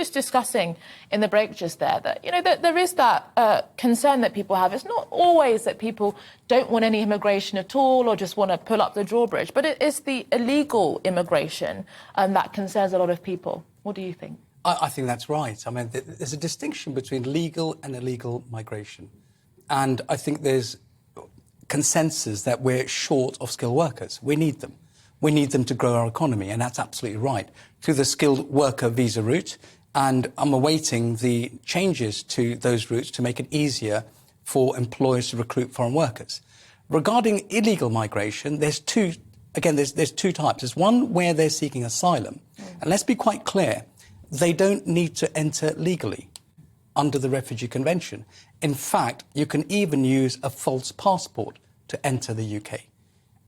just discussing in the break just there that, that there is that concern that people have. It's not always that people don't want any immigration at all or just want to pull up the drawbridge, but it is the illegal immigration that concerns a lot of people. What do you think? I think that's right. I mean, there's a distinction between legal and illegal migration. And I think there's consensus that we're short of skilled workers. We need them. We need them to grow our economy, and that's absolutely right, through the skilled worker visa route. And I'm awaiting the changes to those routes to make it easier for employers to recruit foreign workers. Regarding illegal migration, there's two types. There's one where they're seeking asylum. And let's be quite clear, they don't need to enter legally under the Refugee Convention. In fact, you can even use a false passport to enter the UK.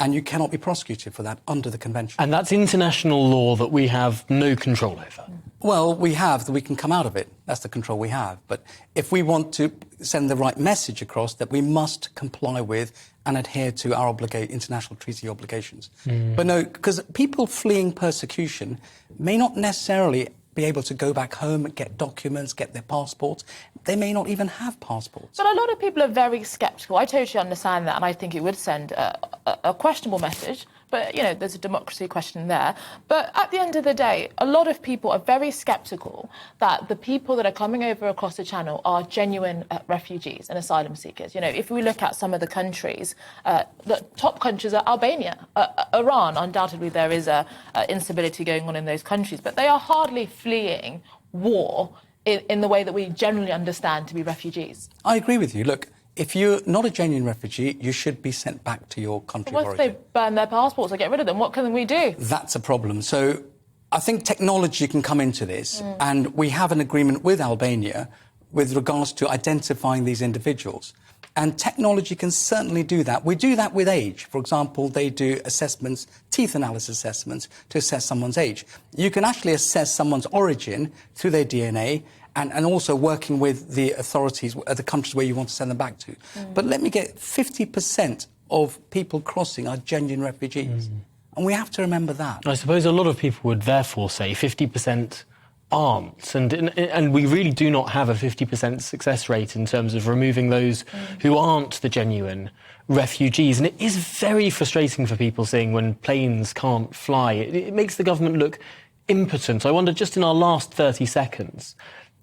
And you cannot be prosecuted for that under the Convention. And that's international law that we have no control over. Well, we can come out of it. That's the control we have. But if we want to send the right message across, that we must comply with and adhere to our international treaty obligations. But no, because people fleeing persecution may not necessarily be able to go back home and get documents, get their passports. They may not even have passports. But a lot of people are very sceptical. I totally understand that, and I think it would send a questionable message. But, there's a democracy question there. But at the end of the day, a lot of people are very sceptical that the people that are coming over across the Channel are genuine refugees and asylum seekers. If we look at some of the countries, the top countries are Albania, Iran. Undoubtedly, there is instability going on in those countries, but they are hardly fleeing war in the way that we generally understand to be refugees. I agree with you. Look, if you're not a genuine refugee, you should be sent back to your country of origin. What if they burn their passports or get rid of them? What can we do? That's a problem. So I think technology can come into this, and we have an agreement with Albania with regards to identifying these individuals. And technology can certainly do that. We do that with age. For example, they do assessments, teeth analysis assessments, to assess someone's age. You can actually assess someone's origin through their DNA, and also working with the authorities, the countries where you want to send them back to. But let me get 50% of people crossing are genuine refugees. And we have to remember that. I suppose a lot of people would therefore say 50% aren't. And we really do not have a 50% success rate in terms of removing those who aren't the genuine refugees. And it is very frustrating for people seeing when planes can't fly. It makes the government look impotent. I wonder, just in our last 30 seconds,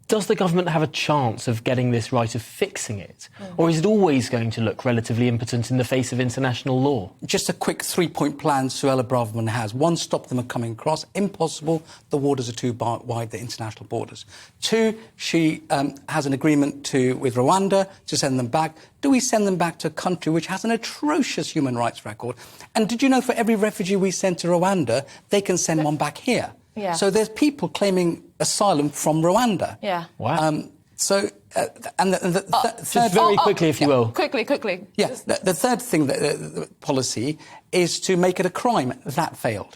does the government have a chance of getting this right, of fixing it? Or is it always going to look relatively impotent in the face of international law? Just a quick three-point plan Suella Braverman has. One, stop them coming across. Impossible. The waters are too wide, the international borders. Two, she has an agreement with Rwanda to send them back. Do we send them back to a country which has an atrocious human rights record? And did you know for every refugee we send to Rwanda, they can send one back here? Yeah. So there's people claiming asylum from Rwanda. Yeah. Wow. Just very quickly, if you will. Quickly. Yeah. The third thing, the policy, is to make it a crime. That failed.